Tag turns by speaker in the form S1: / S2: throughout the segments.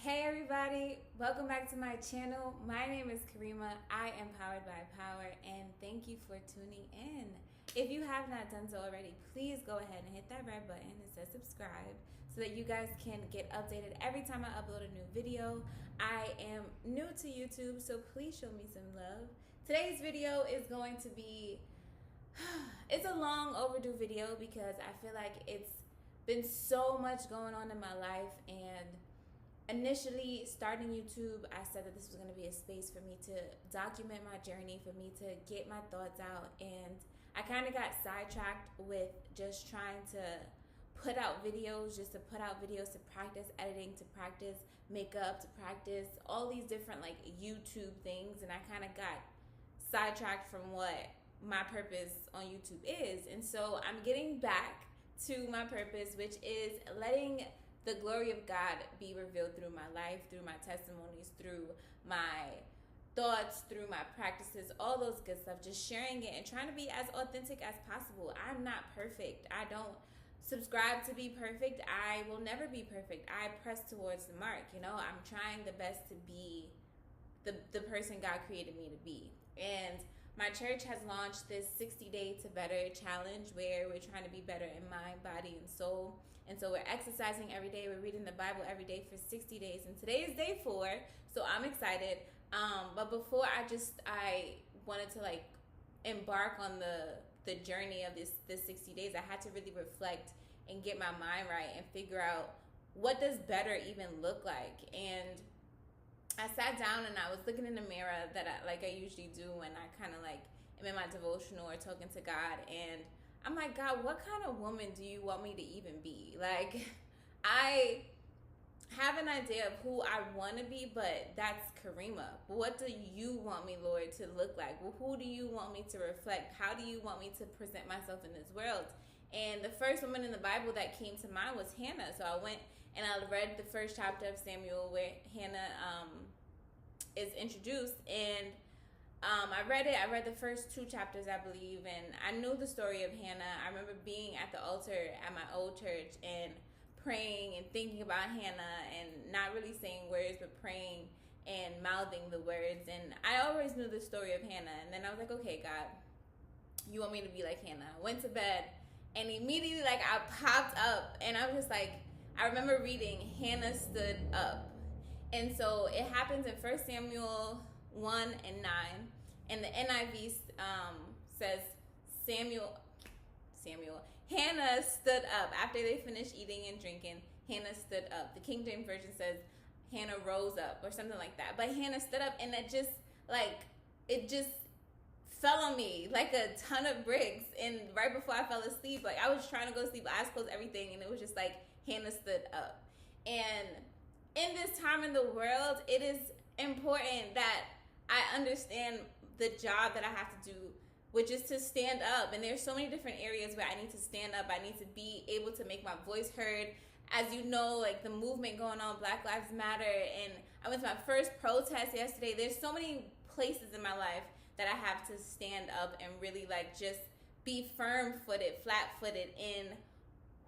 S1: Hey everybody, welcome back to my channel. My name is Karima. I am powered by power and thank you for tuning in. If you have not done so already, please go ahead and hit that red button that says subscribe so that you guys can get updated every time I upload a new video. I am new to YouTube, so please show me some love. Today's video is going to be, it's a long overdue video because I feel like it's been so much going on in my life, and initially starting YouTube, I said that this was going to be a space for me to document my journey, for me to get my thoughts out, and I kind of got sidetracked with just trying to put out videos, to practice editing, to practice makeup, to practice all these different like YouTube things, and I kind of got sidetracked from what my purpose on YouTube is. And so I'm getting back to my purpose, which is letting the glory of God be revealed through my life, through my testimonies, through my thoughts, through my practices, all those good stuff, just sharing it and trying to be as authentic as possible. I'm not perfect. I don't subscribe to be perfect. I will never be perfect. I press towards the mark. I'm trying the best to be the person God created me to be. And my church has launched this 60-day to better challenge where we're trying to be better in mind, body, and soul. And so we're exercising every day. We're reading the Bible every day for 60 days. And today is day 4, so I'm excited. But before I wanted to like embark on the journey of this 60 days, I had to really reflect and get my mind right and figure out, what does better even look like? And I sat down and I was looking in the mirror like I usually do when I kind of like am in my devotional or talking to God, and I'm like, God, what kind of woman do you want me to even be? Like, I have an idea of who I want to be, but that's Karima. What do you want me, Lord, to look like? Well, who do you want me to reflect? How do you want me to present myself in this world? And the first woman in the Bible that came to mind was Hannah. So I went and I read the first chapter of Samuel where Hannah is introduced, and I read it. I read the first 2 chapters, I believe, and I knew the story of Hannah. I remember being at the altar at my old church and praying and thinking about Hannah and not really saying words, but praying and mouthing the words. And I always knew the story of Hannah. And then I was like, okay, God, you want me to be like Hannah? I went to bed, and immediately like I popped up, and I was just like, I remember reading Hannah stood up. And so it happens in 1 Samuel 1 and 9. And the NIV says Hannah stood up. After they finished eating and drinking, Hannah stood up. The King James Version says Hannah rose up or something like that. But Hannah stood up, and it just fell on me like a ton of bricks. And right before I fell asleep, like I was trying to go to sleep, eyes closed, everything, and it was just like Hannah stood up. And in this time in the world, it is important that I understand the job that I have to do, which is to stand up. And there's so many different areas where I need to stand up. I need to be able to make my voice heard. As you know, like the movement going on, Black Lives Matter, and I went to my first protest yesterday. There's so many places in my life that I have to stand up and really like just be firm-footed, flat-footed in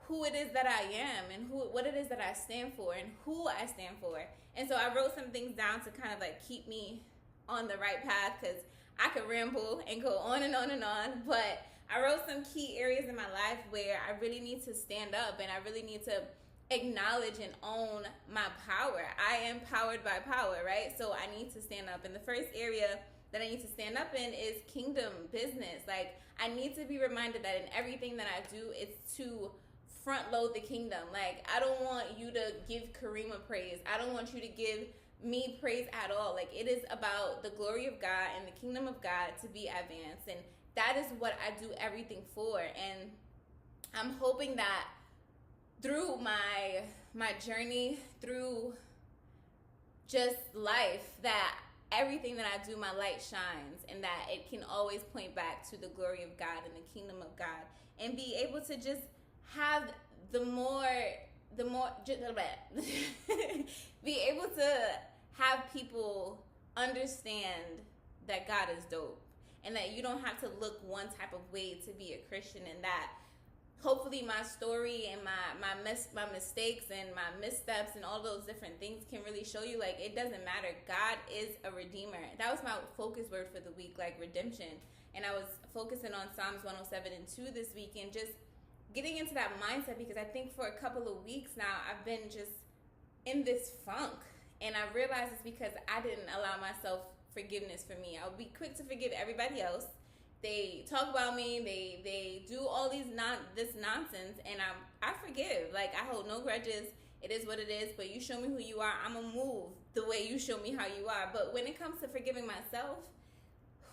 S1: who it is that I am and what it is that I stand for and who I stand for. And so I wrote some things down to kind of like keep me on the right path, because I could ramble and go on and on and on. But I wrote some key areas in my life where I really need to stand up and I really need to acknowledge and own my power. I am powered by power, right? So I need to stand up. And the first area that I need to stand up in is kingdom business. Like, I need to be reminded that in everything that I do, it's to front load the kingdom. Like, I don't want you to give Karima praise. I don't want you to give me praise at all. Like, it is about the glory of God and the kingdom of God to be advanced, and that is what I do everything for. And I'm hoping that through my journey, through just life, that everything that I do, my light shines, and that it can always point back to the glory of God and the kingdom of God, and be able to just have be able to have people understand that God is dope, and that you don't have to look one type of way to be a Christian, and that hopefully my story and my mistakes and my missteps and all those different things can really show you, like, it doesn't matter. God is a redeemer. That was my focus word for the week, like redemption. And I was focusing on Psalms 107 and 2 this week, and just getting into that mindset, because I think for a couple of weeks now I've been just in this funk, and I realized it's because I didn't allow myself forgiveness for me. I'll be quick to forgive everybody else. They talk about me, they do all this nonsense, and I forgive. Like, I hold no grudges. It is what it is, but you show me who you are, I'm gonna move the way you show me how you are. But when it comes to forgiving myself,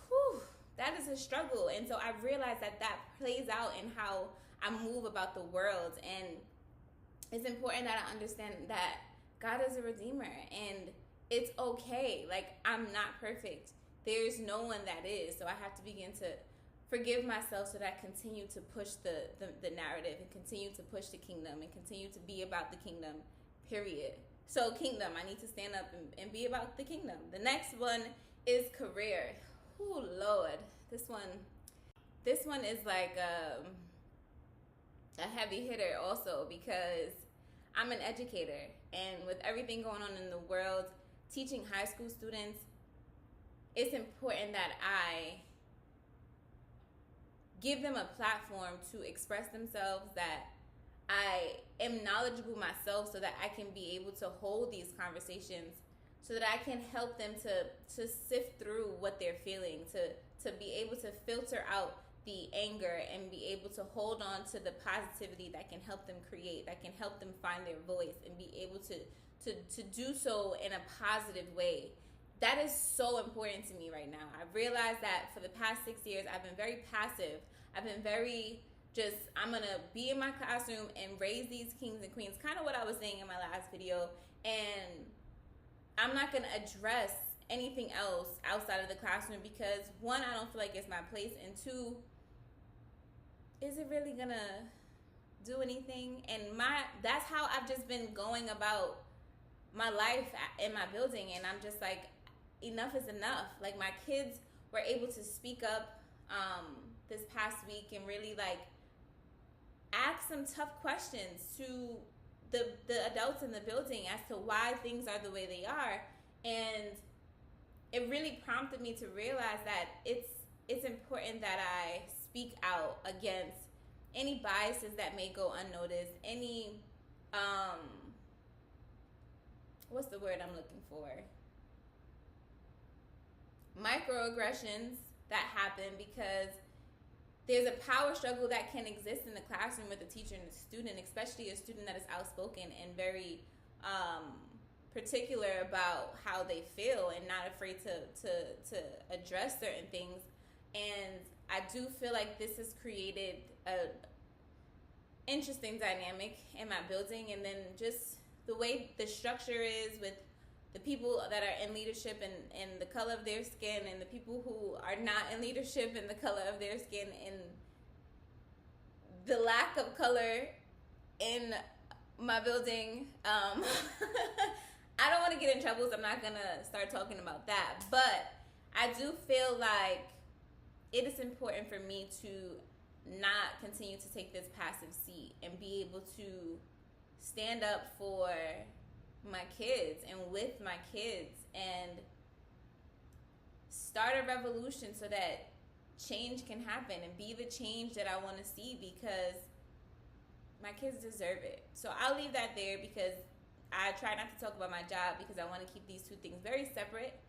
S1: whew, that is a struggle. And so I realized that plays out in how I move about the world. And it's important that I understand that God is a redeemer, and it's okay. Like, I'm not perfect. There's no one that is. So I have to begin to forgive myself so that I continue to push the narrative and continue to push the kingdom and continue to be about the kingdom, period. So kingdom, I need to stand up and be about the kingdom. The next one is career. Oh, Lord. This one is like a heavy hitter also, because I'm an educator, and with everything going on in the world, teaching high school students, it's important that I give them a platform to express themselves, that I am knowledgeable myself so that I can be able to hold these conversations, so that I can help them to sift through what they're feeling, to be able to filter out the anger and be able to hold on to the positivity that can help them create, that can help them find their voice and be able to do so in a positive way. That is so important to me right now. I've realized that for the past 6 years, I've been very passive. I've been very I'm going to be in my classroom and raise these kings and queens, kind of what I was saying in my last video. And I'm not going to address anything else outside of the classroom because, one, I don't feel like it's my place, and two, is it really going to do anything? And that's how I've just been going about my life in my building, and I'm just like, enough is enough. Like, my kids were able to speak up this past week and really like ask some tough questions to the adults in the building as to why things are the way they are. And it really prompted me to realize that it's important that I speak out against any biases that may go unnoticed, any what's the word I'm looking for? Microaggressions that happen, because there's a power struggle that can exist in the classroom with a teacher and a student, especially a student that is outspoken and very particular about how they feel and not afraid to address certain things. And I do feel like this has created a interesting dynamic in my building, and then just the way the structure is with the people that are in leadership and the color of their skin, and the people who are not in leadership and the color of their skin, and the lack of color in my building. I don't want to get in trouble, so I'm not going to start talking about that. But I do feel like it is important for me to not continue to take this passive seat and be able to stand up for my kids and with my kids and start a revolution so that change can happen and be the change that I want to see, because my kids deserve it. So I'll leave that there, because I try not to talk about my job because I want to keep these two things very separate.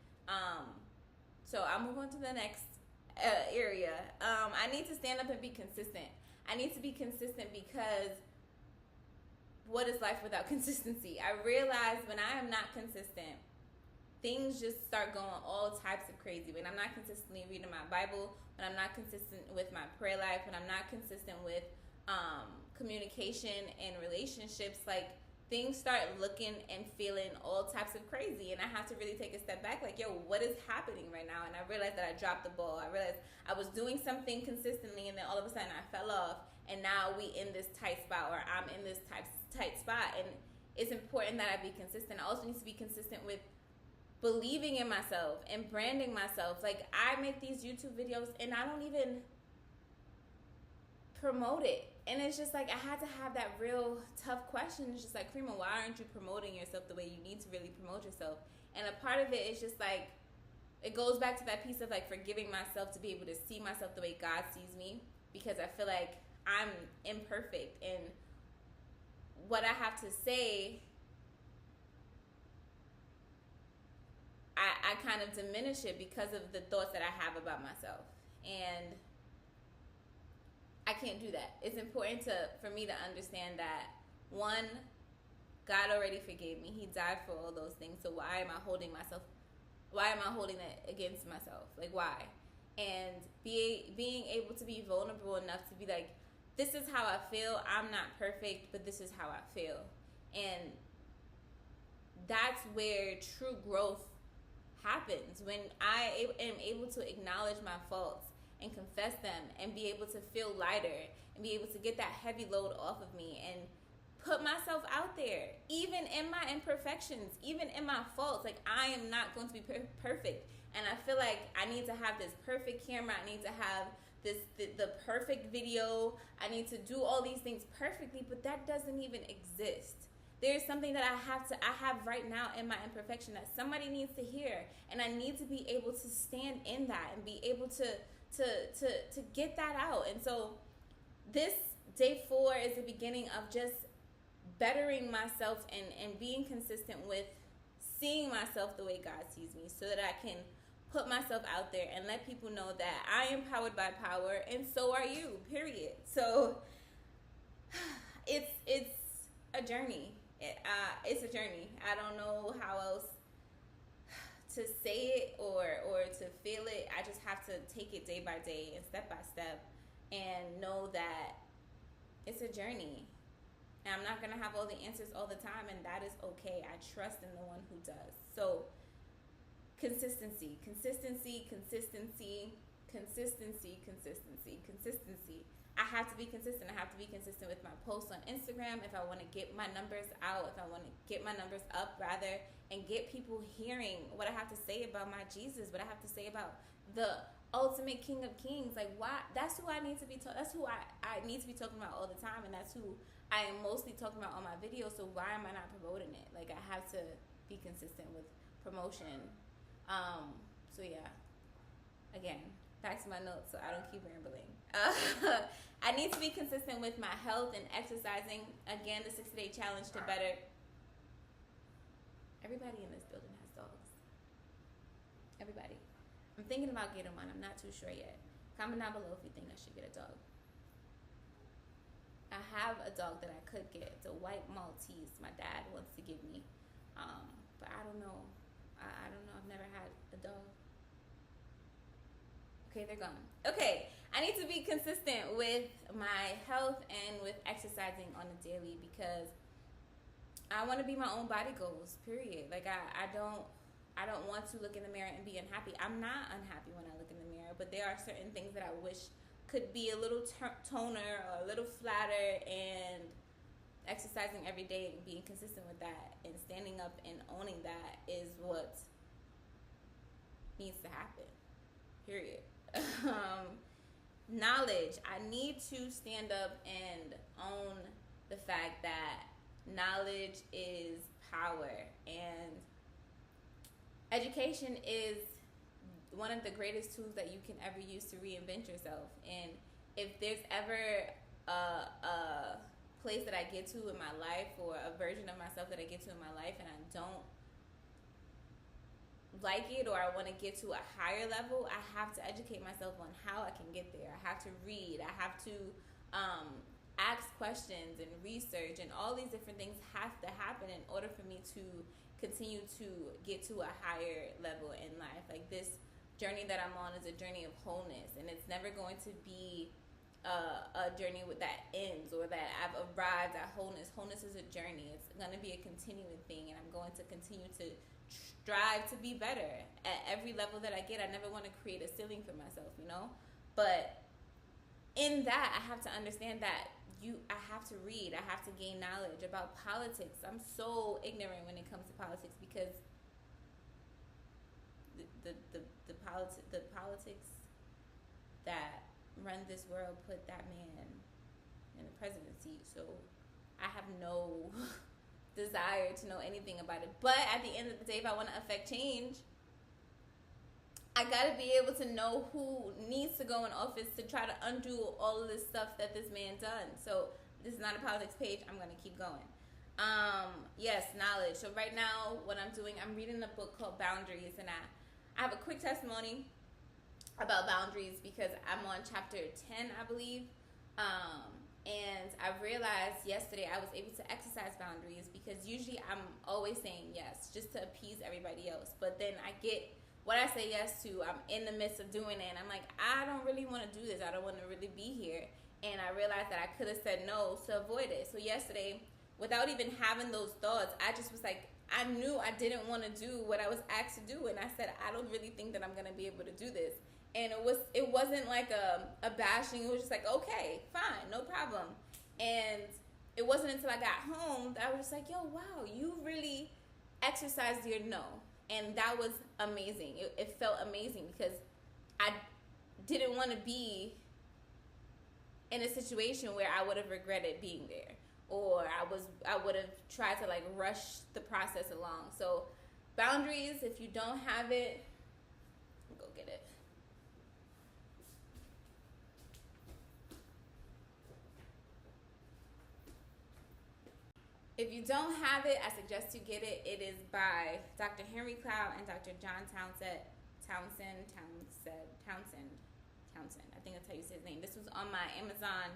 S1: So I'll move on to the next area. I need to stand up and be consistent. I need to be consistent because what is life without consistency? I realize when I am not consistent, things just start going all types of crazy. When I'm not consistently reading my Bible, when I'm not consistent with my prayer life, when I'm not consistent with communication and relationships, like, things start looking and feeling all types of crazy. And I have to really take a step back, like, yo, what is happening right now? And I realized that I dropped the ball. I realized I was doing something consistently, and then all of a sudden I fell off. And now we in this tight spot, or I'm in this tight spot. And it's important that I be consistent. I also need to be consistent with believing in myself and branding myself. Like, I make these YouTube videos and I don't even promote it. And it's just like, I had to have that real tough question. It's just like, Karima, why aren't you promoting yourself the way you need to really promote yourself? And a part of it is just like, it goes back to that piece of like forgiving myself to be able to see myself the way God sees me, because I feel like I'm imperfect, and what I have to say, I kind of diminish it because of the thoughts that I have about myself. And I can't do that. It's important for me to understand that, one, God already forgave me. He died for all those things. So why am I holding that against myself? Like, why? And being able to be vulnerable enough to be like, this is how I feel. I'm not perfect, but this is how I feel. And that's where true growth happens, when I am able to acknowledge my faults and confess them, and be able to feel lighter, and be able to get that heavy load off of me, and put myself out there, even in my imperfections, even in my faults. Like, I am not going to be perfect, and I feel like I need to have this perfect camera. I need to have the perfect video. I need to do all these things perfectly, but that doesn't even exist. There's something that I have right now in my imperfection that somebody needs to hear, and I need to be able to stand in that and be able to get that out. And so this day 4 is the beginning of just bettering myself and being consistent with seeing myself the way God sees me, so that I can put myself out there and let people know that I am powered by power, and so are you, period. So it's a journey. It's a journey. I don't know how else to say it or to feel it. I just have to take it day by day and step by step, and know that it's a journey. And I'm not going to have all the answers all the time, and that is okay. I trust in the one who does. So consistency. I have to be consistent. I have to be consistent with my posts on Instagram if I want to get my numbers out, if I want to get my numbers up, rather, and get people hearing what I have to say about my Jesus, what I have to say about the ultimate King of Kings. Like, why? That's who I need to be. That's who I need to be talking about all the time, and that's who I am mostly talking about on my videos. So why am I not promoting it? Like, I have to be consistent with promotion. So yeah. Again, back to my notes so I don't keep rambling. I need to be consistent with my health and exercising. Again, the 60-day challenge to better. Everybody in this building has dogs. Everybody. I'm thinking about getting one. I'm not too sure yet. Comment down below if you think I should get a dog. I have a dog that I could get. It's a white Maltese my dad wants to give me. But I don't know. I don't know. I've never had a dog. Okay, they're gone. Okay, I need to be consistent with my health and with exercising on a daily, because I want to be my own body goals, period. Like, I don't want to look in the mirror and be unhappy. I'm not unhappy when I look in the mirror, but there are certain things that I wish could be a little toner or a little flatter, and exercising every day and being consistent with that and standing up and owning that is what needs to happen, period. Knowledge. I need to stand up and own the fact that knowledge is power, and education is one of the greatest tools that you can ever use to reinvent yourself. And if there's ever a place that I get to in my life, or a version of myself that I get to in my life, and I don't like it, or I want to get to a higher level, I have to educate myself on how I can get there. I have to read. I have to ask questions and research, and all these different things have to happen in order for me to continue to get to a higher level in life. Like, this journey that I'm on is a journey of wholeness, and it's never going to be a journey that ends, or that I've arrived at wholeness. Wholeness is a journey. It's going to be a continuing thing, and I'm going to continue to strive to be better at every level that I get. I never want to create a ceiling for myself, you know? But in that, I have to understand that I have to read. I have to gain knowledge about politics. I'm so ignorant when it comes to politics, because the politics that run this world put that man in the presidency, so I have no desire to know anything about it. But at the end of the day, if I want to affect change, I gotta be able to know who needs to go in office to try to undo all of this stuff that this man done. So this is not a politics page. I'm gonna keep going. Yes, knowledge. So right now, what I'm doing, I'm reading a book called Boundaries, and I have a quick testimony about boundaries because I'm on chapter 10, I believe. And I realized yesterday I was able to exercise boundaries because usually I'm always saying yes just to appease everybody else. But then I get what I say yes to, I'm in the midst of doing it, and I'm like, I don't really want to do this. I don't want to really be here. And I realized that I could have said no to avoid it. So yesterday, without even having those thoughts, I just was like, I knew I didn't want to do what I was asked to do, and I said, I don't really think that I'm going to be able to do this. And it wasn't like a bashing. It was just like, okay, fine, no problem. And it wasn't until I got home that I was just like, yo, wow, you really exercised your no. And that was amazing. It felt amazing because I didn't want to be in a situation where I would have regretted being there, or I would have tried to like rush the process along. So boundaries, if you don't have it, go get it. If you don't have it, I suggest you get it. It is by Dr. Henry Cloud and Dr. John Townsend. I think that's how you say his name. This was on my Amazon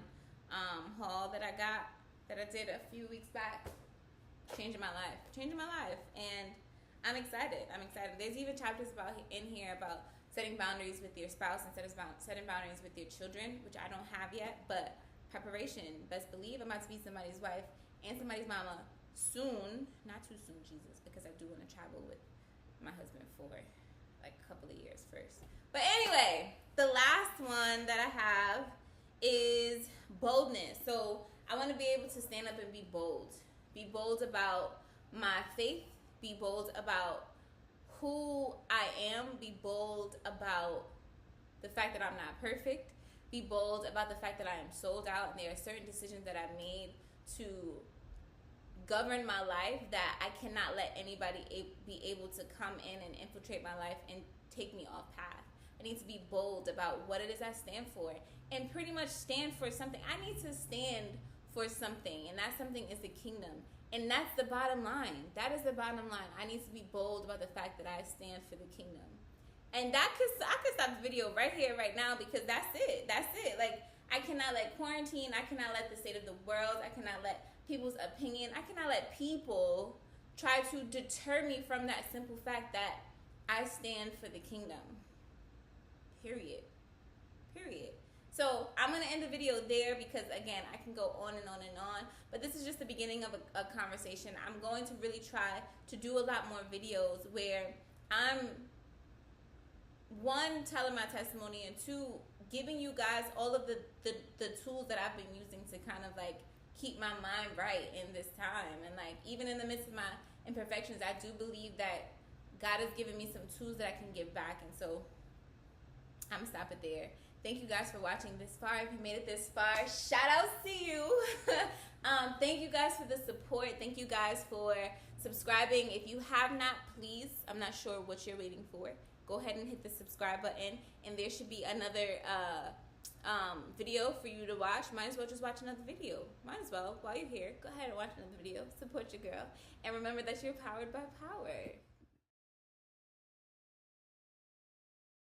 S1: haul that I did a few weeks back. Changing my life, and I'm excited. There's even chapters in here about setting boundaries with your spouse instead of setting boundaries with your children, which I don't have yet. But preparation, best believe I'm about to be somebody's wife and somebody's mama soon. Not too soon, Jesus, because I do want to travel with my husband for like a couple of years first. But anyway, the last one that I have is boldness. So I want to be able to stand up and be bold. Be bold about my faith. Be bold about who I am. Be bold about the fact that I'm not perfect. Be bold about the fact that I am sold out, and there are certain decisions that I made to govern my life that I cannot let anybody be able to come in and infiltrate my life and take me off path. I need to be bold about what it is I stand for, and pretty much stand for something. I need to stand for something, and that something is the kingdom. And that's the bottom line. That is the bottom line. I need to be bold about the fact that I stand for the kingdom. And I could stop the video right here, right now, because that's it. Like, I cannot let quarantine, I cannot let the state of the world, I cannot let people's opinion, I cannot let people try to deter me from that simple fact that I stand for the kingdom. Period. So I'm going to end the video there because, again, I can go on and on and on. But this is just the beginning of a conversation. I'm going to really try to do a lot more videos where I'm, one, telling my testimony, and two, giving you guys all of the tools that I've been using to kind of like keep my mind right in this time. And like, even in the midst of my imperfections, I do believe that God has given me some tools that I can give back. And so I'm going to stop it there. Thank you guys for watching this far. If you made it this far, shout out to you. Thank you guys for the support. Thank you guys for subscribing. If you have not, please, I'm not sure what you're waiting for. Go ahead and hit the subscribe button, and there should be another video for you to watch. Might as well just watch another video. Might as well, while you're here, go ahead and watch another video. Support your girl. And remember that you're powered by power.